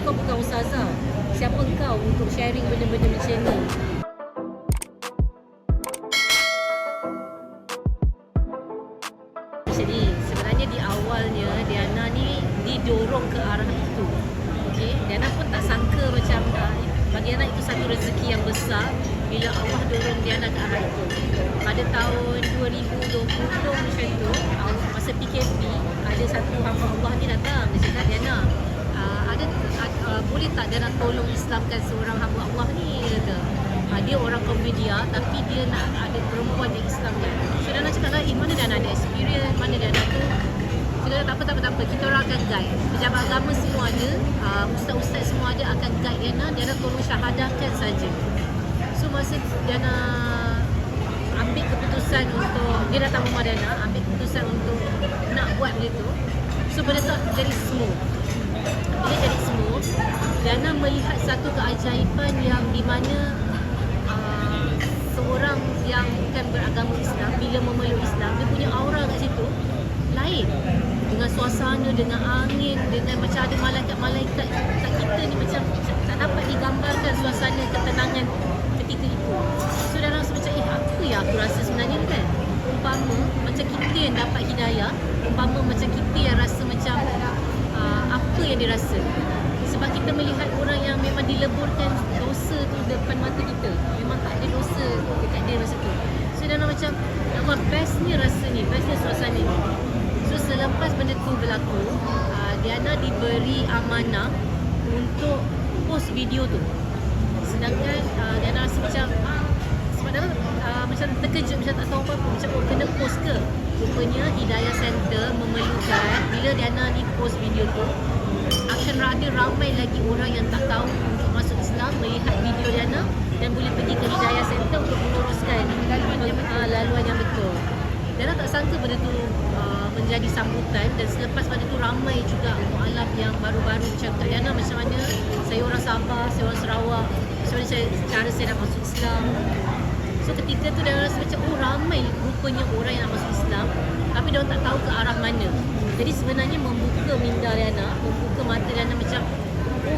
kau bukan ustazah. Siapa kau untuk sharing benda-benda macam ni? Jadi sebenarnya di awalnya Diana ni didorong ke arah itu. Okey, Diana pun tak sangka macam bagi Diana itu satu rezeki yang besar bila Allah dorong Diana ke arah itu. Pada tahun 2020 macam tu, masa PKP, ada satu hamba Allah ni datang. Dia cakap, Diana, boleh tak Diana tolong Islamkan seorang hamba Allah ni? Dia kata, dia orang Cambodia tapi dia nak ada perempuan yang Islamkan. So Diana cakap lah, mana Diana ada experience, mana Diana tu. So dia kata, tak apa, kita orang akan guide. Pejabat agama semua ada, ustaz-ustaz semua ada akan guide Diana tolong syahadahkan saja. So masa Diana ambil keputusan untuk, dia datang rumah Diana, ambil keputusan untuk nak buat benda tu. So benda tu jadi smooth. Bila jadi smooth, Diana melihat satu keajaiban yang di mana seorang yang bukan beragama Islam bila memeluk Islam, dia punya aura kat situ lain, dengan suasana, dengan angin, dengan macam ada malaikat-malaikat kat kita ni, macam tak dapat digambarkan suasana ketenangan ketika itu. So Diana rasa macam apa yang aku rasa sebenarnya ni kan, umpama macam kita yang dapat hidayah, umpama macam kita yang rasa macam apa yang dirasa, sebab kita melihat orang yang memang dileburkan dosa tu depan mata kita, memang tak ada dosa dekat dia masa tu. So Diana macam Allah, bestnya rasa ni, bestnya suasana ni. So selepas benda tu berlaku, Diana diberi amanah untuk post video tu. Sedangkan Diana rasa macam sebab Diana macam terkejut, macam tak tahu apa-apa, macam kena post ke. Rupanya Hidayah Center memerlukan bila Diana ni post video tu, akan ada ramai lagi orang yang tak tahu untuk masuk Islam melihat video Diana dan boleh pergi ke Hidayah Center untuk meluruskan laluan yang betul. Diana tak sangka benda tu menjadi sambutan, dan selepas pada tu ramai juga mualaf yang baru-baru cakap, Diana macam mana, saya orang Sabah, saya orang Sarawak, macam mana cara saya nak masuk Islam. So ketika tu Diana rasa macam ramai rupanya orang yang nak masuk Islam, tapi dia orang tak tahu ke arah mana. Jadi sebenarnya membuka minda Diana, membuka mata Diana macam,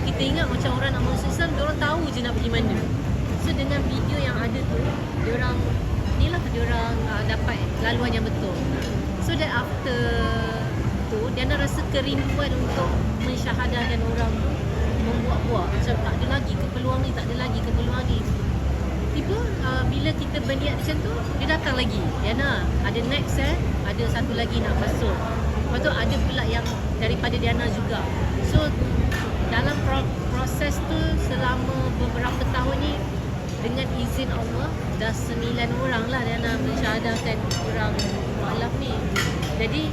kita ingat macam orang nak masuk Islam, dia orang tahu je nak pergi mana. So dengan video yang ada tu, dia orang dapat laluan yang betul. So that after tu, Diana rasa kerinduan untuk mensyahadahkan orang, membuat-buat macam tak ada lagi keperluan ni, tiba bila kita berniat macam tu, dia datang lagi, Diana ada next ada satu lagi nak masuk. Lepas tu ada pula yang daripada Diana juga. So dalam proses tu selama beberapa tahun ni, dengan izin Allah, dah 9 orang lah Diana mensyahadahkan orang mualaf ni. Jadi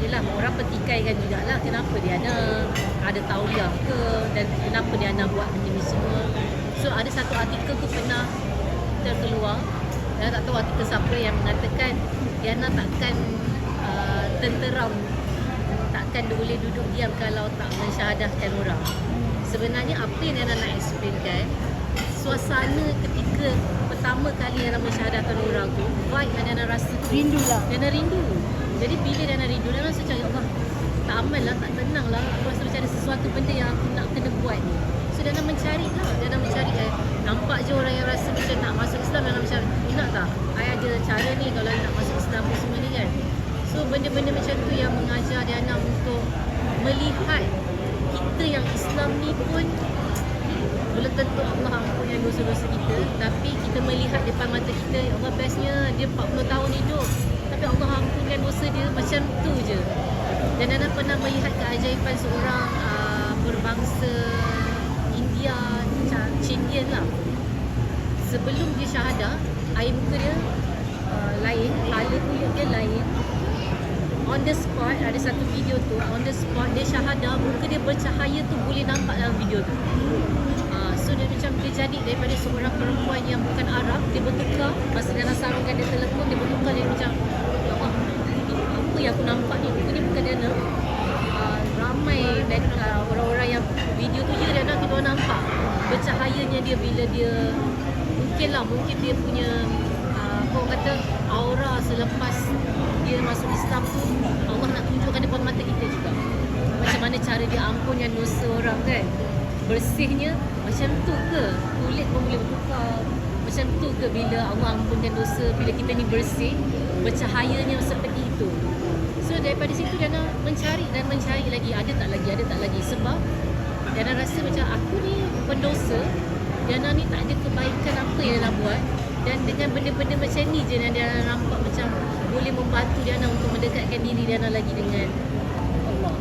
yelah, orang petikaikan jugalah kenapa Diana ada tauliah ke, dan kenapa Diana buat benda ni semua. So ada satu artikel tu pernah terkeluar, dan tak tahu artikel siapa, yang mengatakan Diana takkan tenteram, takkan boleh duduk diam kalau tak mensyahadahkan orang. Sebenarnya apa yang Diana nak explainkan, suasana ketika pertama kali Diana mensyahadahkan orang tu, vibe yang Diana rasa tu, Diana rindu. Jadi bila Diana rindu, Diana rasa macam, ya Allah, tak aman lah, tak tenang lah, aku rasa macam ada sesuatu benda yang aku nak kena buat ni. So Diana mencari nampak je orang yang rasa macam nak masuk Islam, Diana macam, nak tak I ada cara ni kalau nak masuk Islam pun semua ni kan. So benda-benda macam tu yang mengajar Diana untuk melihat kita yang Islam ni pun belum tentu Allah ampunkan dosa-dosa kita, tapi kita melihat depan mata kita, ya Allah, bestnya dia 40 tahun hidup tapi Allah ampunkan dosa dia, macam tu je. Dan Diana pernah melihat keajaiban seorang berbangsa India, Chindian lah. Sebelum dia syahadah, air muka dia lain, hala kulit dia lain. On the spot, ada satu video tu, on the spot dia syahadah, muka dia bercahaya tu boleh nampak dalam video tu. So dia macam, dia jadi daripada seorang perempuan yang bukan Arab, dia bertukar, masa Diana sarungkan dia telefon, dia bertukar, dia macam, ya Allah, apa yang aku nampak ni, muka dia bukan Diana. Ramai dan orang-orang yang video tu je Diana, kita orang nampak bercahayanya dia bila dia, mungkin dia punya orang kata aura selepas dia masuk Islam tu, Allah nak tunjukkan depan mata kita juga. Macam mana cara dia ampunkan dosa orang kan. Bersihnya macam tu ke? Kulit pun boleh bertukar. Macam tu ke bila Allah ampunkan dosa, bila kita ni bersih, bercahayanya seperti itu. So daripada situ Dana mencari dan mencari lagi, ada tak lagi. Sebab Dana rasa macam aku ni pendosa, Dana ni tak ada kebaikan apa yang Dana buat. Dan dengan benda-benda macam ni je Dana nampak macam boleh membantu Dana untuk mendekatkan diri Dana lagi dengan Allah.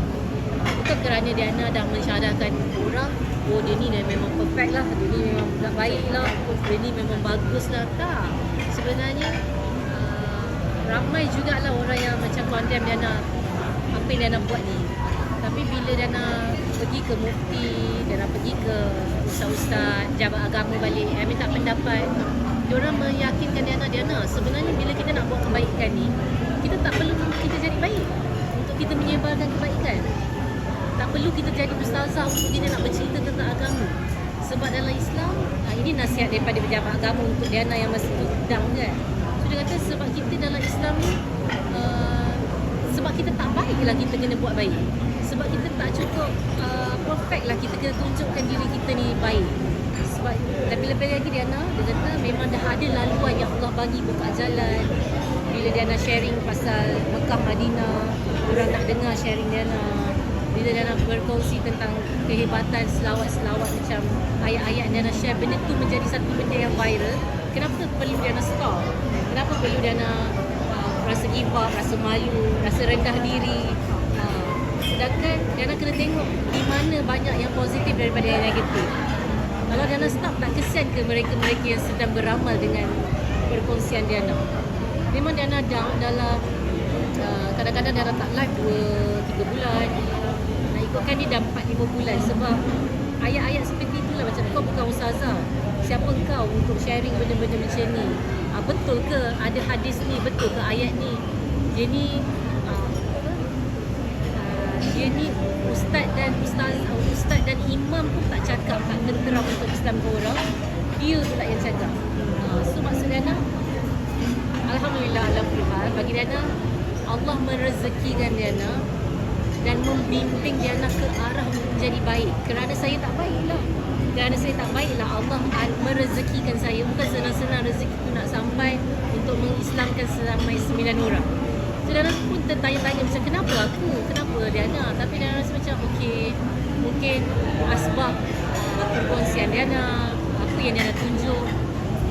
Bukan kerana Dana dah mensyarahkan orang, oh dia ni memang perfect lah, dia ni memang baik lah, dia ni memang bagus lah. Tak. Sebenarnya ramai jugalah orang yang macam condemn Dana apa yang Dana buat ni. Tapi bila Dana pergi ke mufti, Dana pergi ke ustaz-ustaz, jabat agama balik, minta pendapat, diorang meyakinkan Dana sebenarnya bila kita nak buat kebaikan ni, kita tak perlu kita jadi baik untuk kita menyebarkan kebaikan. Tak perlu kita jadi ustazah untuk kita nak bercerita tentang agama. Sebab dalam Islam, ini nasihat daripada pejabat agama untuk Diana yang masih sedang kan. So dia kata sebab kita dalam Islam ni, sebab kita tak baik lah kita kena buat baik. Sebab kita tak cukup perfect lah kita kena tunjukkan diri kita ni baik. Sebab dan bila lagi Diana, dia kata memang dah ada laluan yang Allah bagi buka jalan. Bila Diana sharing pasal Mekah Madinah, orang nak dengar sharing Diana. Bila Diana berkongsi tentang kehebatan selawat-selawat macam ayat-ayat Diana share, benda tu menjadi satu benda yang viral. Kenapa perlu Diana stop? Kenapa perlu Diana rasa gibah, rasa malu, rasa rendah diri? Sedangkan Diana kena tengok di mana banyak yang positif daripada yang negatif. Kalau Diana stop, tak kesian ke mereka-mereka yang sedang beramal dengan perkongsian Diana? Memang Diana down dalam kadang-kadang Diana tak live 2-3 bulan. Nak ikutkan dia dah 4-5 bulan. Sebab ayat-ayat seperti itulah, macam kau bukan ustazah, siapa kau untuk sharing benda-benda macam ni? Betul ke ada hadis ni? Betul ke ayat ni? Dia ni dia ni ustaz dan imam pun tak cakap, tak tenteram untuk Islam ke orang. Dia pula yang cakap. So maksud Diana, alhamdulillah, alhamdulillah bagi Diana, Allah merezekikan Diana dan membimbing Diana ke arah menjadi baik. Kerana saya tak baiklah. Kerana saya tak baiklah Allah merezekikan saya. Bukan senang-senang rezeki tu nak sampai untuk mengislamkan seramai 9 orang. So Diana pun tertanya-tanya macam kenapa aku? Kenapa Diana? Tapi Diana rasa macam okey, mungkin asbab perkongsian Diana, apa yang Diana tunjuk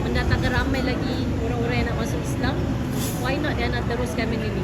mendatangkan ramai lagi orang-orang yang nak masuk Islam. Why not Diana teruskan benda ni?